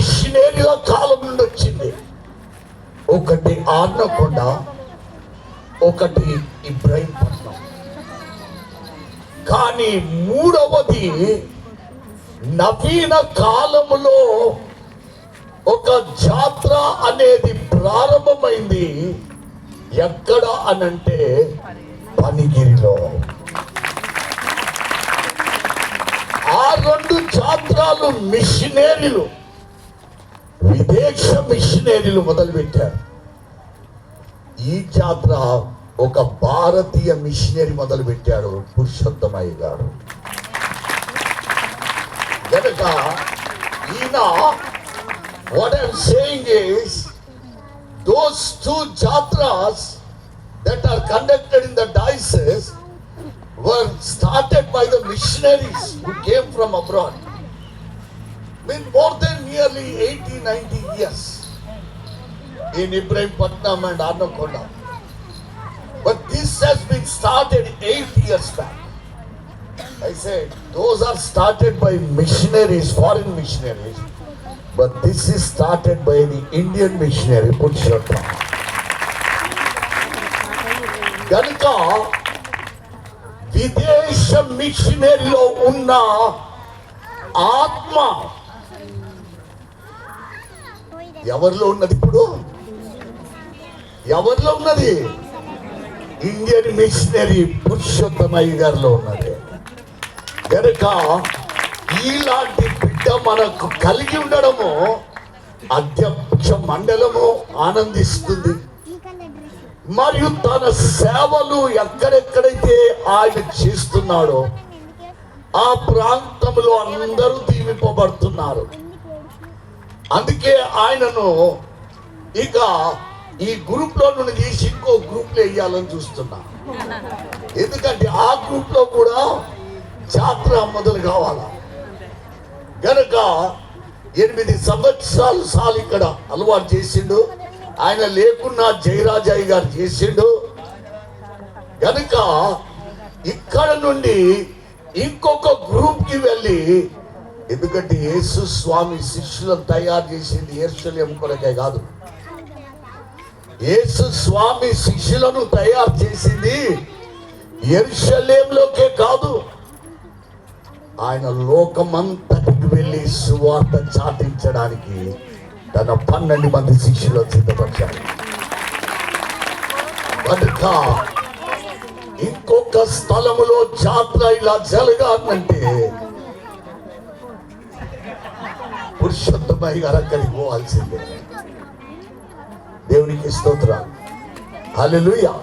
మిషనరీల కాలం నుండి వచ్చింది. ఒకటి ఆర్నకొండ, ఒకటి ఇబ్రాహీంపట్నం. కానీ మూడవది నవీన కాలములో ఒక జాతర అనేది ప్రారంభమైంది. ఎక్కడ అనంటే పనిగిరిలో. ఆ రెండు జాతరలు మిషనరీలు, విదేశ మిషనరీలు మొదలుపెట్టారు. ఈ జాతర ఒక భారతీయ మిషనరీ మొదలుపెట్టాడు, పురుషోత్తమయ్య గారు. కనుక ఈయన what I'm saying is those two jatras that are conducted in the diocese were started by the missionaries who came from abroad. Been more than nearly 80-90 years in Ibrahimpatnam and Arnakonda. But this has been started 8 years back. I said those are started by missionaries, foreign missionaries. But this is started by the Indian missionary Purushottam. కనుక విదేశ మిషనరీలో ఉన్న ఆత్మ ఎవరిలో ఉన్నది? ఇప్పుడు ఎవరిలో ఉన్నది? Indian machinery Purushothamaiah గారిలో ఉన్నది. కనుక ఇలాంటి బిడ్డ మనకు కలిగి ఉండడము అధ్యక్ష మండలము ఆనందిస్తుంది. మరియు తన సేవలు ఎక్కడెక్కడైతే ఆయన చేస్తున్నాడో ఆ ప్రాంతంలో అందరూ దీవింపబడుతున్నారు. అందుకే ఆయనను ఇక ఈ గ్రూప్ లో నుండి తీసి ఇంకో గ్రూప్ లో వేయాలని చూస్తున్నా. ఎందుకంటే ఆ గ్రూప్ లో కూడా జాతర మొదలు కావాలా. గనక 8 సంవత్సరాలు ఇక్కడ అలవాటు చేసిండు. ఆయన లేకున్నా జయరాజయ్య గారు చేసిండు. గనక ఇక్కడ నుండి ఇంకొక గ్రూప్ కి వెళ్ళి, ఎందుకంటే యేసు స్వామి శిష్యులను తయారు చేసింది యెరూషలేము కొరకే కాదు. యేసు స్వామి శిష్యులను తయారు చేసింది యెరూషలేములోకే కాదు, ఆయన లోకమంతటికి వెళ్ళి సువార్త చాటించడానికి తన 12 మంది శిష్యులను సిద్ధపరిచారు. కనుక ఇంకొక స్థలములో జాతర ఇలా జరగాలంటే పురుషోత్తమయ్య గారు అక్కడికి పోవాల్సిందే. దేవునికి స్తోత్రం, హల్లెలూయా.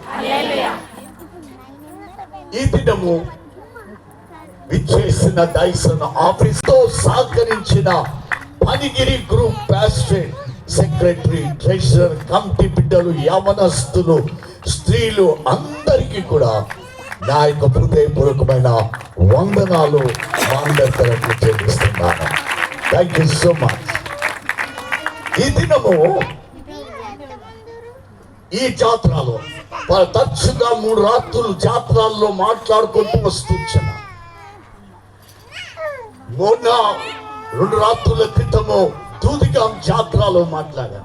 ఈ దినము విచ్చేసిన డైసన్ ఆఫీస్ తో సహకరించిన Panigiri group president, secretary, treasurer, committee బిడ్డలు, యవనస్తులు, స్త్రీలు అందరికీ కూడా నా యొక్క హృదయపూర్వకమైన వందనాలు అందరికీ చెల్లిస్తున్నాను. Thank you so much. ఈ దినము ఈ జాతరలో తరచుగా 3 రాత్రులు జాతరల్లో మాట్లాడుకుంటూ వస్తున్నాను. మొన్న 2 రాత్రుల క్రితము దూదిగాం జాతరలో మాట్లాడా.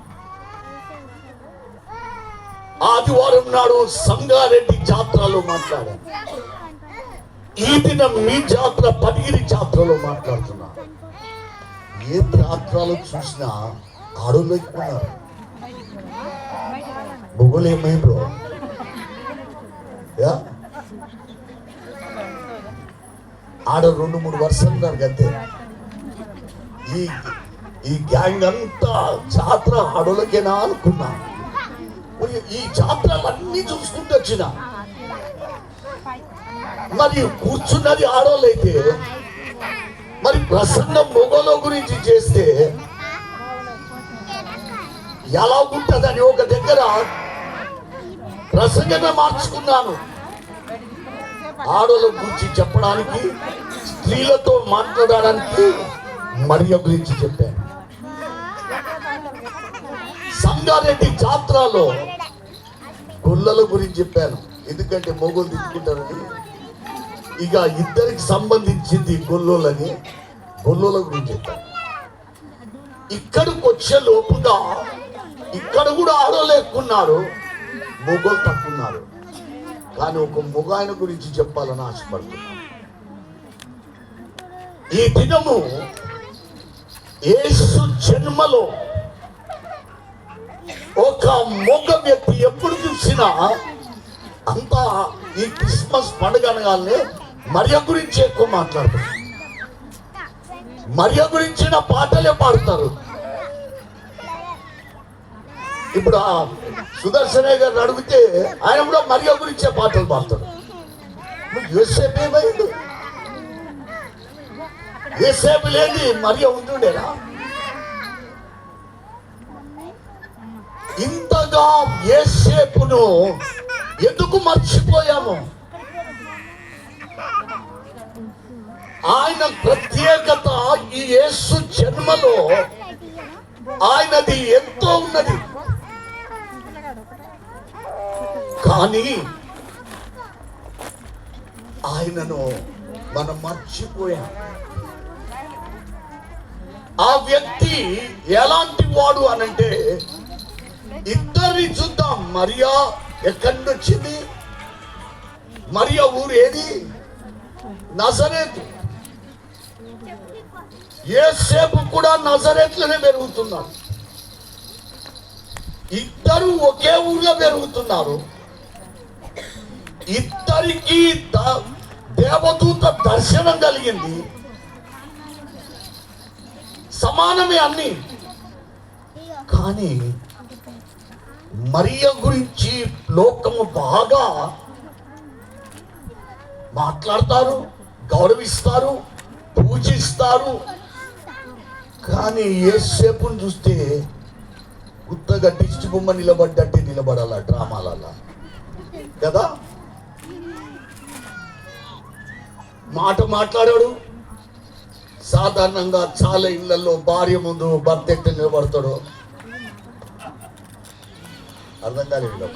ఆదివారం నాడు సంగారెడ్డి జాతరలో మాట్లాడా. ఈ దినం మీ జాతర పనిగిరి జాతరలో మాట్లాడుతున్నా. ఏ జాతరలో చూసినా ఆడోళ్ళు ఎక్కున్నారు, మొగలు ఏమైందో. ఆడ 2-3 వర్షాలు ఉన్నారు అంతే. ఈ గ్యాంగ్ అంతా జాతర ఆడోళ్ళకేనా అనుకున్నా. ఈ జాతరలు అన్ని చూసుకుంటూ వచ్చిన, మరి కూర్చున్నది ఆడోళ్ళైతే మరి ప్రసంగం మొగల గురించి చేస్తే ఎలా ఉంటుందని ఒక దగ్గర ప్రసంగమే మార్చుకున్నాను. ఆడోళ్ళ గురించి చెప్పడానికి, స్త్రీలతో మాట్లాడడానికి మరియ గురించి చెప్పాను. సంగారెడ్డి జాతరలో గొల్లల గురించి చెప్పాను, ఎందుకంటే మొగోలు తిట్టుకుంటారని. ఇక ఇద్దరికి సంబంధించింది గొల్లోలని, గొల్లోల గురించి చెప్పాను. ఇక్కడికి వచ్చే లోపుగా ఇక్కడ కూడా ఆడోళ్ళు ఎక్కున్నారు, మొగోళ్ళు తక్కున్నారు. కానీ ఒక మొగ ఆయన గురించి చెప్పాలని ఆశపడుతున్నాను. ఈ దినము యేసు జన్మలో ఒక మొగ వ్యక్తి ఎప్పుడు చూసినా అంతా ఈ క్రిస్మస్ పండుగ అనగానే మరియ గురించి ఎక్కువ మాట్లాడతారు, మరియ గురించిన పాటలే పాడతారు. ఇప్పుడు సుదర్శనయ్య గారిని అడిగితే ఆయన కూడా మరియ గురించే పాటలు పాడతాడు. యోసేపు ఏమైంది? యోసేపు లేని మరియ ఉంటుండేనా? ఇంతగా యోసేపును ఎందుకు మర్చిపోయాము? ఆయన ప్రత్యేకత ఈ యేసు జన్మలో ఆయనది ఎంతో ఉన్నది. కానీ ఆయనను మనం మర్చిపోయాం. ఆ వ్యక్తి ఎలాంటి వాడు అనంటే, ఇద్దరిని చూద్దాం. మరియా ఎక్కడి నుంచి వచ్చింది? మరియా ఊరు ఏది? నజరేతు. యోసేపు కూడా నజరేతులోనే పెరుగుతున్నారు. ఇద్దరు ఒకే ఊళ్ళో పెరుగుతున్నారు. ఇద్దరికి దేవదూత దర్శనం కలిగింది. సమానమే అన్ని. కానీ మరియ గురించి లోకము బాగా మాట్లాడతారు, గౌరవిస్తారు, పూజిస్తారు. కానీ యేసేపుని చూస్తే గుత్తగా దిష్టి బొమ్మ నిలబడ్డట్టే నిలబడాల డ్రామాలలా కదా. మాట మాట్లాడాడు. సాధారణంగా చాలా ఇళ్లలో భార్య ముందు భర్త ఎట్ట నిలబడతాడు అర్థం కాలేదు.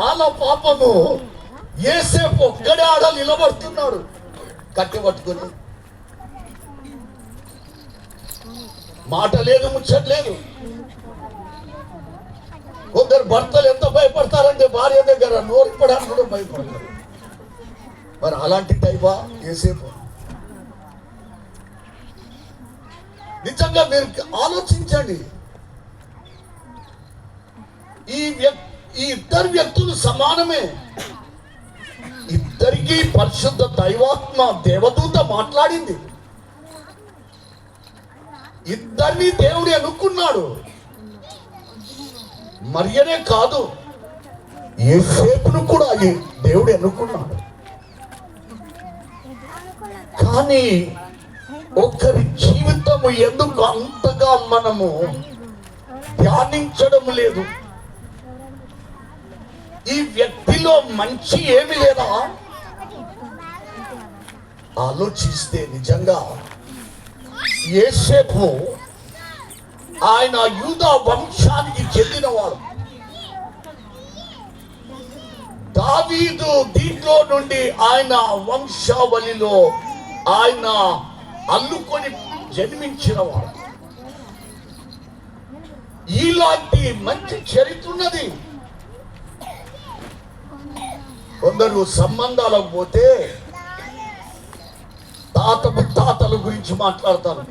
ఆలా పాపము యేసేపు ఒక్కడే ఆడ నిలబడుతున్నాడు కట్టె పట్టుకొని. మాట లేదు, ముచ్చట్లేదు. కొందరు భర్తలు ఎంత భయపడతారంటే భార్య దగ్గర నోరిపడానికి కూడా భయపడతారు. మరి అలాంటి టైపా యేసేపు? నిజంగా మీరు ఆలోచించండి. ఈ ఇద్దరు వ్యక్తులు సమానమే. ఇద్దరికి పరిశుద్ధ దైవాత్మ దేవదూత మాట్లాడింది. ఇద్దరిని దేవుడు ఎన్నుకున్నాడు. మరియనే కాదు, యోసేపును కూడా దేవుడు ఎన్నుకున్నాడు. కానీ ఒకరి జీవితము ఎందుకు అంతగా మనము ధ్యానించడం లేదు? ఈ వ్యక్తిలో మంచి ఏమి లేదా? ఆలోచిస్తే నిజంగా యోసేపు ఆయన యూదా వంశానికి చెందినవాడు. దావీదు దీంట్లో నుండి ఆయన వంశావళిలో ఆయన అల్లుకొని జన్మించినవాడు. ఇలాంటి మంచి చరిత్ర ఉన్నది. కొందరు సంబంధాలకు పోతే తాత ముత్తాతల గురించి మాట్లాడతారు.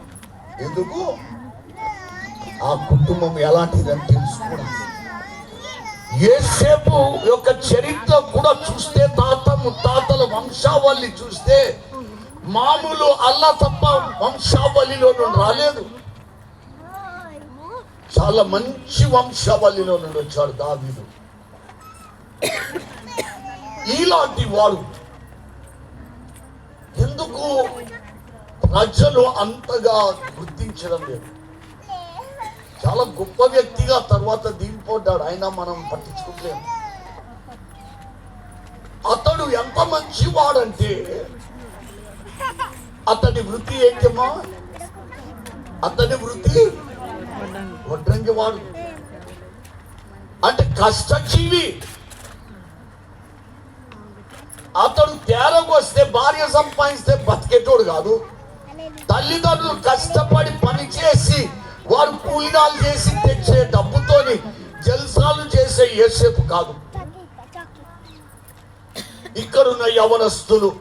ఎందుకు? ఆ కుటుంబం ఎలాంటిదని తెలుసుకోవడానికి. యోసేపు యొక్క చరిత్ర కూడా చూస్తే, తాత ముత్తాతల వంశావళి చూస్తే మామూలు అల్లా తప్ప వంశావళిలో నుండి రాలేదు. చాలా మంచి వంశావళిలో నుండి వచ్చాడు దావీదు. ఇలాంటి వాడు ఎందుకు ప్రజలు అంతగా గుర్తించడం లేదు? చాలా గొప్ప వ్యక్తిగా తర్వాత దిగిపోతాడు, అయినా మనం పట్టించుకోలేము. అతడు ఎంత మంచివాడంటే, అతడి వృత్తి ఏంటమ్మా? అతడి వృత్తి వడ్రంగి వాడు, అంటే కష్టజీవి. అతడు తేరకు వస్తే భార్య భార్య సంపాదిస్తే బతికేటోడు కాదు. తల్లిదండ్రులు కష్టపడి పని చేసి వారు కూలినాలు చేసి తెచ్చే డబ్బుతోని జల్సాలు చేసే యోసేపు కాదు. ఇక్కడున్న యవనస్తులు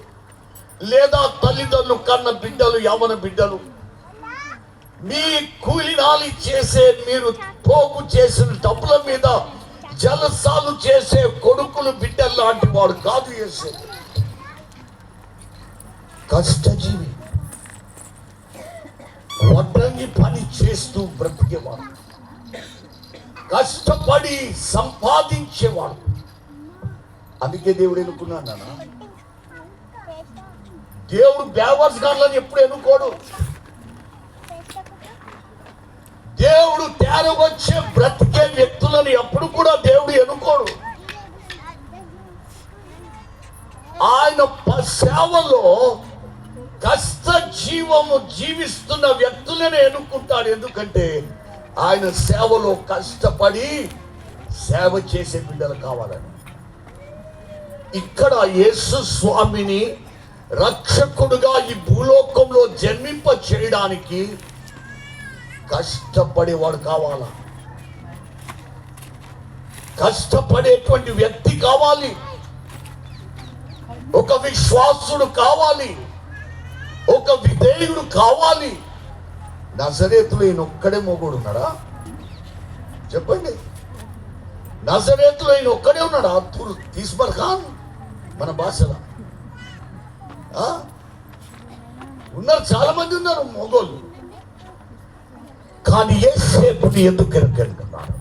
లేదా తల్లిదండ్రులు కన్న బిడ్డలు, యవన బిడ్డలు, మీ కూలినాలు చేసే మీరు పోగు చేసిన డబ్బుల మీద జలసాలు చేసే కొడుకులు బిడ్డలు లాంటి వాడు కాదు యోసేపు. కష్టజీవి, వడ్రంగి పని చేస్తూ బ్రతికేవాడు, కష్టపడి సంపాదించేవాడు. అందుకే దేవుడు ఎన్నుకున్నాడు నాన్న. దేవుడు బేవర్స్ గాళ్ళని ఎప్పుడు ఎన్నుకోడు. దేవుడు తేరవచ్చే బ్రతికే వ్యక్తులని ఎప్పుడు కూడా దేవుడు ఎన్నుకోడు. ఆయన సేవలో కష్ట జీవము జీవిస్తున్న వ్యక్తులను ఎన్నుకుంటాడు. ఎందుకంటే ఆయన సేవలో కష్టపడి సేవ చేసే బిడ్డలు కావాలని. ఇక్కడ యేసు స్వామిని రక్షకుడుగా ఈ భూలోకంలో జన్మింప చేయడానికి కష్టపడేవాడు కావాలా, కష్టపడేటువంటి వ్యక్తి కావాలి, ఒక విశ్వాసుడు కావాలి, ఒక విధేయుడు కావాలి. నజరేతులో ఈయన ఒక్కడే మొగుడు ఉన్నాడా? చెప్పండి. నజరేతులో ఈయన ఒక్కడే ఉన్నాడా? తీస్మర్ ఖాన్ మన భాషలో ఉన్నారు, చాలా మంది ఉన్నారు మొగోళ్ళు. కానీ యేసేపుని ఎందుకు ఎన్నుకున్నాడు?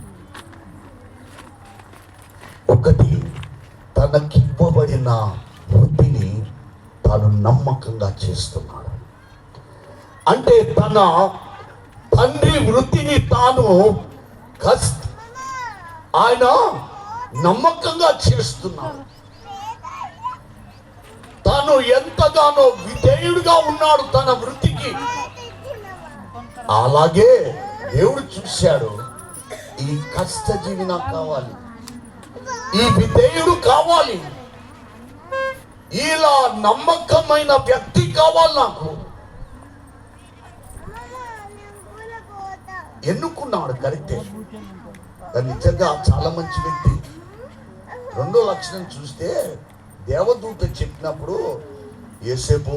ఒకటి, తనకివ్వబడిన వృత్తిని తాను నమ్మకంగా చేస్తున్నాడు. అంటే తన తండ్రి వృత్తిని తాను ఆయన నమ్మకంగా చేస్తున్నాడు. తాను ఎంతగానో విధేయుడుగా ఉన్నాడు తన వృత్తికి. అలాగే దేవుడు చూశాడు, ఈ కష్టజీవి నాకు కావాలి, ఈ విధేయుడు కావాలి, ఇలా నమ్మకమైన వ్యక్తి కావాలి నాకు. ఎన్నుకున్నాడు కరెక్టే. నిజంగా చాలా మంచి వ్యక్తి. రెండో లక్షణం చూస్తే దేవదూత చెప్పినప్పుడు, యేసేపు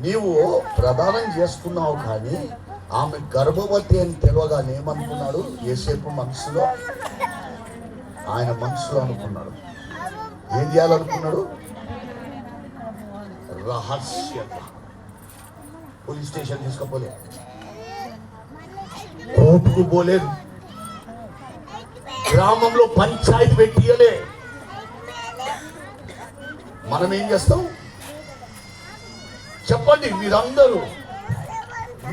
నీవు ప్రదానం చేసుకున్నావు, కానీ ఆమె గర్భవతి అని తెలియగానే ఏమనుకున్నాడు యేసేపు మనసులో? ఆయన మనసులో అనుకున్నాడు, ఏం చేయాలనుకున్నాడు? రహస్యంగా పోలీస్ స్టేషన్ తీసుకుపోలే, కోర్టుకు పోలేదు, గ్రామంలో పంచాయతీ పెట్టియలే. మనం ఏం చేస్తాం చెప్పండి? మీరందరూ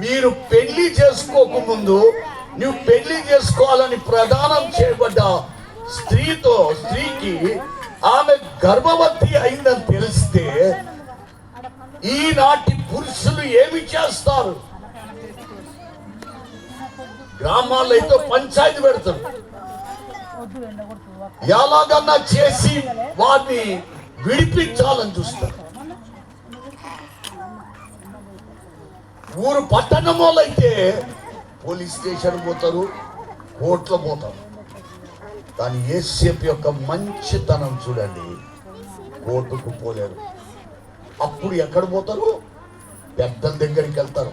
మీరు పెళ్లి చేసుకోకముందు నువ్వు పెళ్లి చేసుకోవాలని ప్రదానం చేయబడ్డ స్త్రీకి ఆమె గర్భవతి అయిందని తెలిస్తే ఈనాటి పురుషులు ఏమి చేస్తారు? గ్రామాల్లో అయితే పంచాయతీ పెడతారు, ఎలాగన్నా చేసి వారిని విడిపించాలని చూస్తారు. ఊరు పట్టణంలో అయితే పోలీస్ స్టేషన్ పోతారు, కోర్టులో పోతారు. కానీ యేసేపు యొక్క మంచితనం చూడండి, కోర్టుకు పోలేరు. అప్పుడు ఎక్కడ పోతారు? పెద్దల దగ్గరికి వెళ్తారు,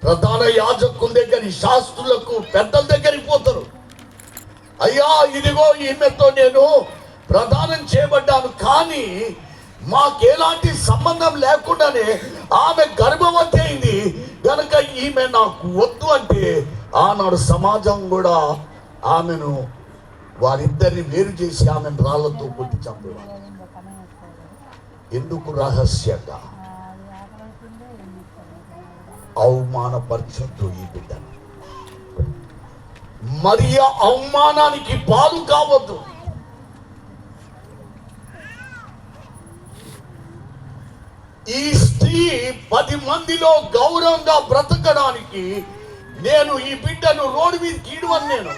ప్రధాన యాజకుల దగ్గర, శాస్త్రులకు, పెద్దల దగ్గరికి పోతారు. అయ్యా, ఇదిగో ఈమెతో నేను ప్రదానం చేయబడ్డాను, కానీ మాకెలాంటి సంబంధం లేకుండానే ఆమె గర్భవతి అయింది కనుక ఈమె నాకు వద్దు అంటే, ఆనాడు సమాజం కూడా ఆమెను, వారిద్దరిని వేరు చేసి ఆమెను రాళ్లతో కొట్టి చంపేవారు. ఎందుకు? రహస్యంగా అవమానపరచొద్దు ఈ బిడ్డను, మరియా అవమానానికి పాలు కావద్దు. ఈ స్త్రీ 10 మందిలో గౌరవంగా బ్రతకడానికి నేను ఈ బిడ్డను రోడ్డు మీద కీడువని నేను.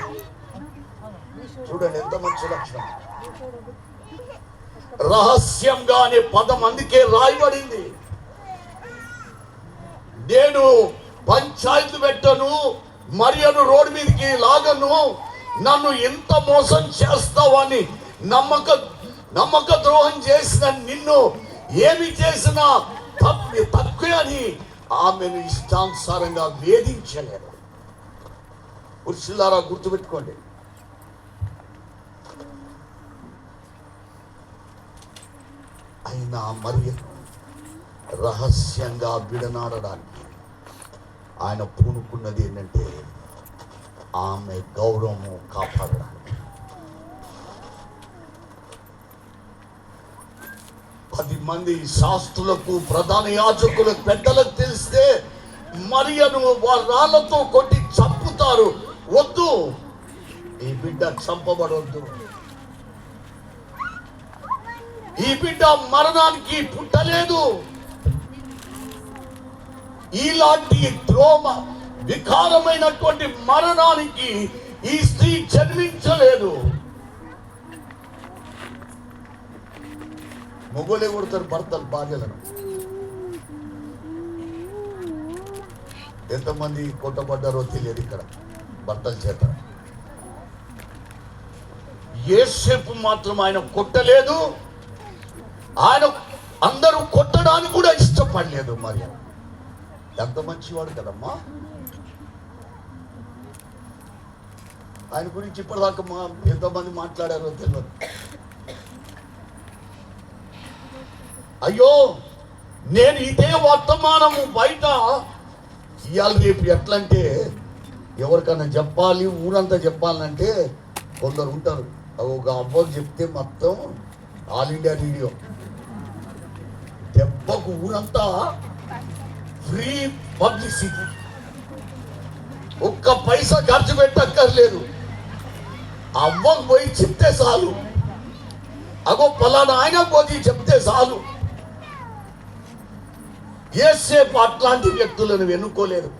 చూడండి ఎంత మంచి లక్షణం. రహస్యంగా అనే పదం అందుకే రాయబడింది. నేను పంచాయతీ పెట్టను, మరియను రోడ్డు మీదకి లాగను, నన్ను ఎంత మోసం చేస్తావని నమ్మక ద్రోహం చేసిన నిన్ను ఏమి చేసినా తక్కువ అని ఆమెను ఇష్టానుసారంగా వేధించలేదు. పురుషులారా గుర్తుపెట్టుకోండి, అయినా మరియను రహస్యంగా విడనాడడానికి ఆయన పూనుకున్నది ఏంటంటే ఆమె గౌరవము కాపాడడానికి. 10 మంది శాస్త్రులకు, ప్రధాన యాజకులకు, పెద్దలకు తెలిస్తే మరియను వారి రాళ్లతో కొట్టి చంపుతారు. వద్దు, ఈ బిడ్డ చంపబడవద్దు, ఈ బిడ్డ మరణానికి పుట్టలేదు, ఇలాంటి ద్రోమ వికారమైనటువంటి మరణానికి ఈ స్త్రీ జన్మించలేదు. మొగోలే కొడతారు భర్తలు భార్యలను. ఎంతమంది కొట్టబడ్డారో తెలియదు ఇక్కడ భర్తల చేత. యేసేపు మాత్రం ఆయన కొట్టలేదు, ఆయన అందరూ కొట్టడానికి కూడా ఇష్టపడలేదు. మరి ఎంత మంచివాడు కదమ్మా. ఆయన గురించి ఇప్పటిదాకా ఎంతమంది మాట్లాడారో తెలియదు. అయ్యో, నేను ఇదే వర్తమానము బయట ఇవాళ రేపు ఎట్లంటే ఎవరికన్నా చెప్పాలి, ఊరంతా చెప్పాలంటే కొందరు ఉంటారు. ఒక అవ్వకు చెప్తే మొత్తం ఆల్ ఇండియా రేడియో, దెబ్బకు ఊరంతా ఫ్రీ పబ్లిసిటీ, ఒక్క పైసా ఖర్చు పెట్టక్కర్లేదు. అవ్వకు పోయి చెప్తే చాలు, అగో పలానా ఆయన పోయి చెప్తే చాలు. యేసేపు అట్లాంటి వ్యక్తులను ఎన్నుకోలేదు.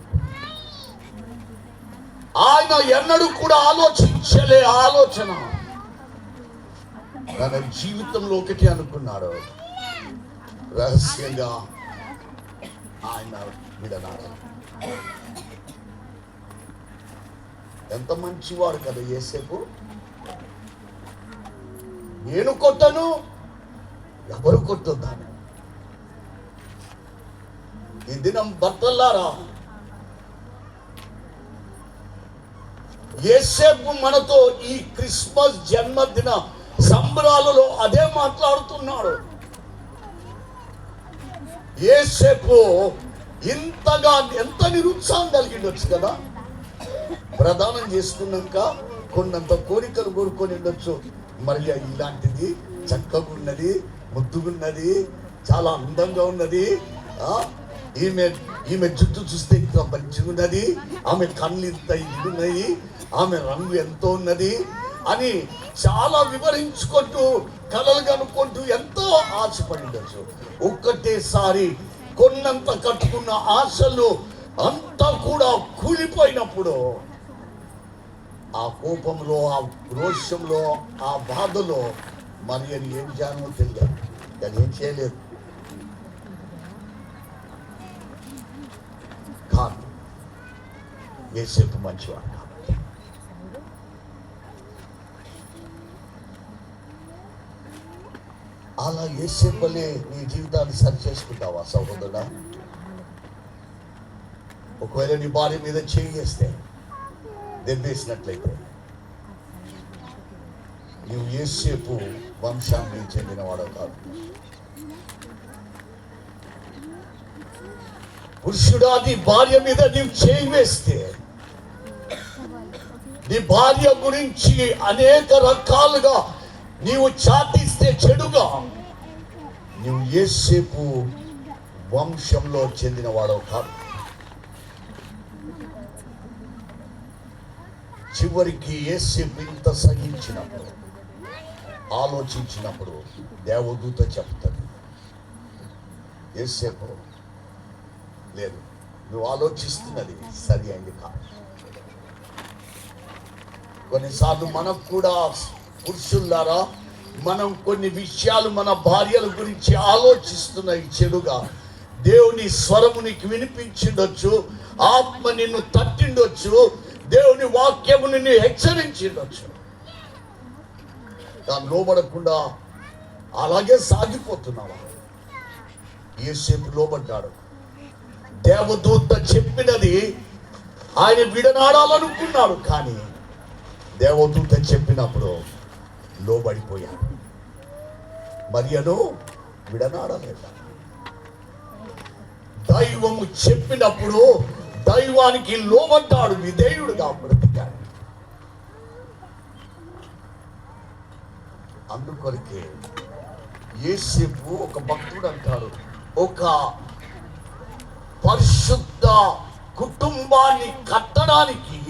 ఆయన ఎన్నడూ కూడా ఆలోచించలే. ఆలోచన తన జీవితంలో ఒకటి అనుకున్నాడు, రహస్యంగా ఆయన విడనాడు. ఎంత మంచివాడు కదా యేసేపు. నేను కొట్టను, ఎవరు కొట్టొద్దాను. ఈ దినం భర్తల్లారా, యేసేపు మనతో ఈ క్రిస్మస్ జన్మదిన సంబరాలలో అదే మాట్లాడుతున్నాడు. యేసేపు ఇంతగా ఎంత నిరుత్సాహం కలిగిండొచ్చు కదా. ప్రదానం చేసుకున్నాక కొన్నంత కోరికలు కోరుకొని ఉండొచ్చు. మరి ఇలాంటిది చక్కగా ఉన్నది, ముద్దుగున్నది, చాలా అందంగా ఉన్నది, ఈమె జుట్టు చూస్తే ఇంత మంచిగా ఉన్నది, ఆమె కళ్ళు ఇంత ఇదిగున్నాయి, ఆమె రంగు ఎంతో ఉన్నది అని చాలా వివరించుకుంటూ కలలు కనుక్కుంటూ ఎంతో ఆశపడి ఉండొచ్చు. ఒక్కటేసారి కొన్నంత కట్టుకున్న ఆశలు అంతా కూడా కూలిపోయినప్పుడు ఆ కోపంలో, ఆ రోషంలో, ఆ బాధలో మరి అని ఏం చేయాలో తెలియదు, కానీ ఏం చేయలేదు. కానీ యేసేపు మంచివాడు కాబట్టి అలా యేసేపులే నీ జీవితాన్ని సరి చేసుకుంటావా సహోదరుడా? ఒకవేళ నీ భార్య మీద చేయి వేస్తే, దెబ్బేసినట్లయితే, నువ్వు యేసేపు వంశానికి చెందినవాడు కాదు. పురుషుడా, నీ భార్య మీద నీవు చేయి వేస్తే, నీ భార్య గురించి అనేక రకాలుగా నీవు చాటిస్తే చెడుగా, నువ్వు యేసేపు వంశంలో చెందినవాడు కాదు. చివరికి యేసేపు ఇంత సహించినప్పుడు, ఆలోచించినప్పుడు దేవదూత చెప్తాడు, యేసేపు లేదు, నువ్వు ఆలోచిస్తున్నది సరి అయింది కాదు. కొన్నిసార్లు మనకు కూడా పురుషులారా మనం కొన్ని విషయాలు మన భార్యల గురించి ఆలోచిస్తున్నాయి చెడుగా. దేవుని స్వరము నీకు వినిపించిండొచ్చు, ఆత్మ నిన్ను తట్టిండొచ్చు, దేవుని వాక్యము నిన్ను హెచ్చరించిండొచ్చు. దాన్ని లోబడకుండా అలాగే సాగిపోతున్నావా? యోసేపు లోబడ్డాడు. దేవదూత చెప్పినది ఆయన విడనాడాలనుకున్నాడు, కానీ దేవదూత చెప్పినప్పుడు లోబడిపోయాడు. మరియను విడనాడలేదు. దైవము చెప్పినప్పుడు దైవానికి లోబడ్డాడు, విధేయుడుగా బ్రతికాడు. అందుకొరకే యోసేపు ఒక భక్తుడు అంటాడు, ఒక పరిశుద్ధ కుటుంబాన్ని కట్టడానికి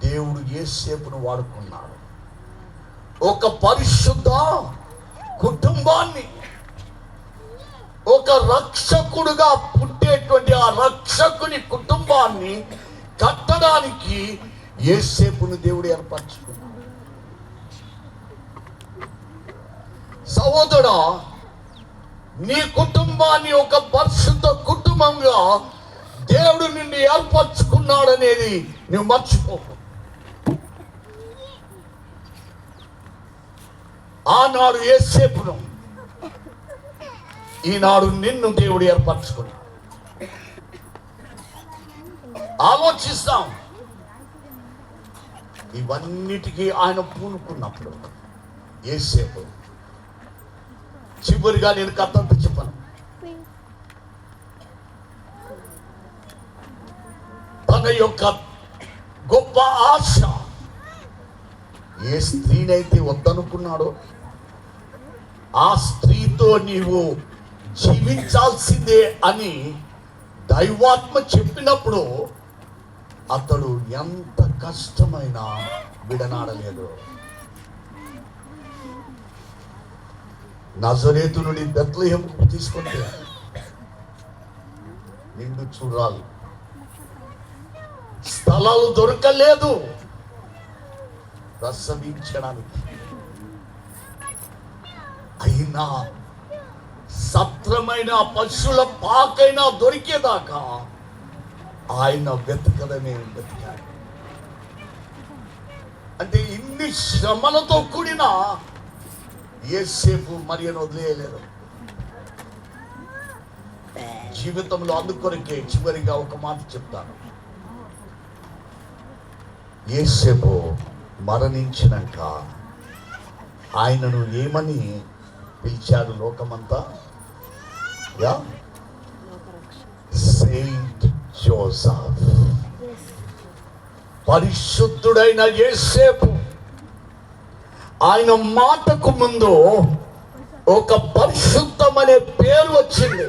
దేవుడు యోసేపును వాడుకున్నాడు. ఒక పరిశుద్ధ కుటుంబాన్ని, ఒక రక్షకుడుగా పుట్టేటువంటి ఆ రక్షకుని కుటుంబాన్ని కట్టడానికి యోసేపును దేవుడు ఏర్పరచుకున్నాడు. సహోదరా, నీ కుటుంబాన్ని ఒక పరిశుద్ధ కుటుంబంగా దేవుడు నిన్ను ఏర్పరచుకున్నాడనేది నువ్వు మర్చిపోకు. ఆనాడు యోసేపును, ఈనాడు నిన్ను దేవుడు ఏర్పరచుకున్నాడు. ఆలోచిస్తాం. ఇవన్నిటికీ ఆయన పూనుకున్నప్పుడు యోసేపు, చివరిగా నేను కథంతా చెప్పను, తన యొక్క గొప్ప ఆశ, ఏ స్త్రీనైతే వద్దనుకున్నాడో ఆ స్త్రీతో నీవు జీవించాల్సిందే అని దైవాత్మ చెప్పినప్పుడు అతడు ఎంత కష్టమైనా విడనాడలేదు. నజరేతు నుండి బెత్లెహేముకు తీసుకుంటే నిండు చూడాలి, స్థలాలు దొరకలేదు ప్రసవించడానికి. అయినా సత్రమైన పశువుల పాకైనా దొరికేదాకా ఆయన వెతకడమే వెతికాడు. అంటే ఇన్ని శ్రమలతో కూడిన యోసేపు మరియను వదిలేయలేదు జీవితంలో. అందుకొరకే చివరిగా ఒక మాట చెప్తాను. యోసేపు మరణించినాక ఆయనను ఏమని పిలిచారు లోకమంతా? Saint Joseph. పరిశుద్ధుడైన యోసేపు. ఆయన మాటకు ముందు ఒక పరిశుద్ధమనే పేరు వచ్చింది.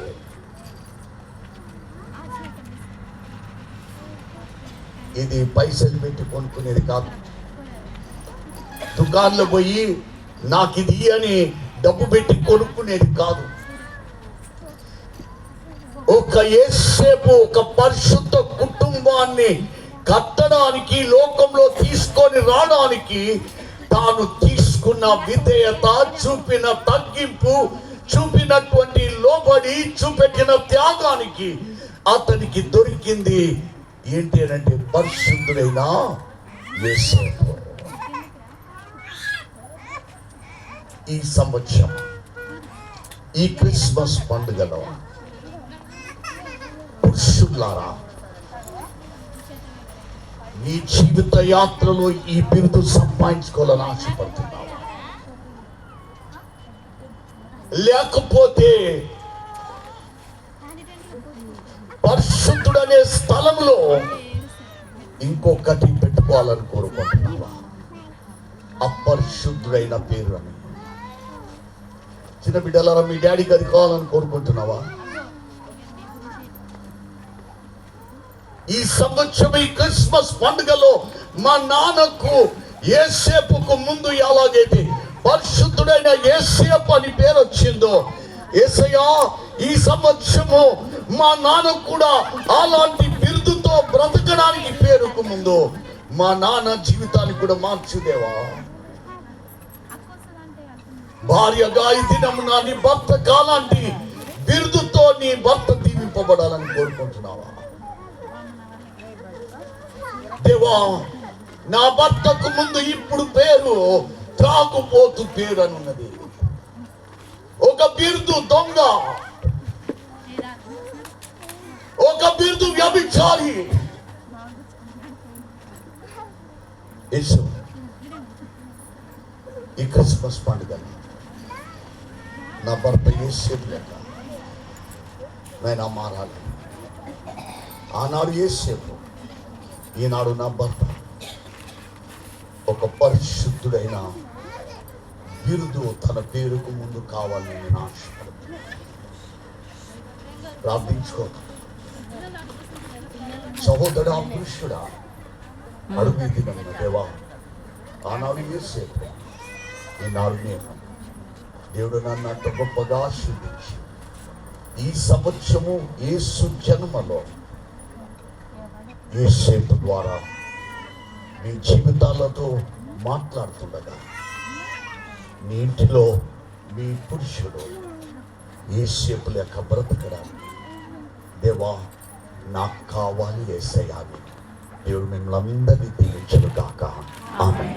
ఇది పైసలు పెట్టి కొనుక్కునేది కాదు. దుకాణంలో పోయి నాకు ఇది అని డబ్బు పెట్టి కొనుక్కునేది కాదు. ఒక యోసేపు ఒక పరిశుద్ధ కుటుంబాన్ని కట్టడానికి, లోకంలో తీసుకొని రావడానికి తాను తీసుకున్న విధేయత, చూపిన తగ్గింపు, చూపినటువంటి లోబడి, చూపెట్టిన త్యాగానికి అతనికి దొరికింది ఏంటి అంటే పరిశుద్ధుడైన యోసేపు. ఈ సంవత్సరం ఈ క్రిస్మస్ పండుగలో పురుషులారా, నీ జీవిత యాత్రలో ఈ బిరుదు సంపాదించుకోవాలని ఆశపడుతున్నావా? లేకపోతే పరిశుద్ధుడనే స్థలంలో ఇంకొకటి పెట్టుకోవాలని కోరుకుంటున్నావా? అపరిశుద్ధుడైన పేరు అని. చిన్న బిడ్డలారా, మీ డాడీ గారి కావాలని కోరుకుంటున్నావా? ఈ సంవత్సరం ఈ క్రిస్మస్ పండుగలో మా నాన్నకు యోసేపుకు ముందు ఎలాగైతే పరిశుద్ధుడైన యోసేపు అని పేరు వచ్చిందో, యేసయ్యా ఈ సంవత్సరము మా నాన్న కూడా అలాంటి బిరుదుతో బ్రతకడానికి పేరుకు ముందు మా నాన్న జీవితాన్ని కూడా మార్చుదేవా. భార్యగా ఈ దినమున నీ భర్త కాలాంటి బిరుదుతో నీ భర్త దీవింపబడాలని కోరుకుంటున్నావా? దేవా, నా భర్తకు ముందు ఇప్పుడు పేరు త్రాగుపోతు పేరు అని ఉన్నది. ఒక బిరుదు దొంగ, ఒక బిరుదు వ్యభిచారి. యేసు ఈ క్రిస్మస్ పండుగని నా భర్త యేసేపు లేక నేను మారాలి. ఆనాడు యేసేపు, ఈనాడు నా భర్త ఒక పరిశుద్ధుడైన బిరుదు తన పేరుకు ముందు కావాలని నేను ఆశపడుతున్నాను. ప్రార్థించుకో సహోదరా, పురుషుడా, అడుగు దినమున దేవా, ఆనాడు యేసేపు, ఈనాడు నేను. దేవుడు నన్ను అంత గొప్పగా ఆశీర్వదించి ఈ సంవత్సరము యేసు జన్మలో యేసేపు ద్వారా మీ జీవితాలతో మాట్లాడుతుండగా మీ ఇంటిలో మీ పురుషుడు యేసేపు లెక్క బ్రతకడానికి దేవా నాకు కావాలి యేసయ్యా అని దేవుడు మిమ్మల్ని అందరినీ దీవించును గాక. ఆమేన్.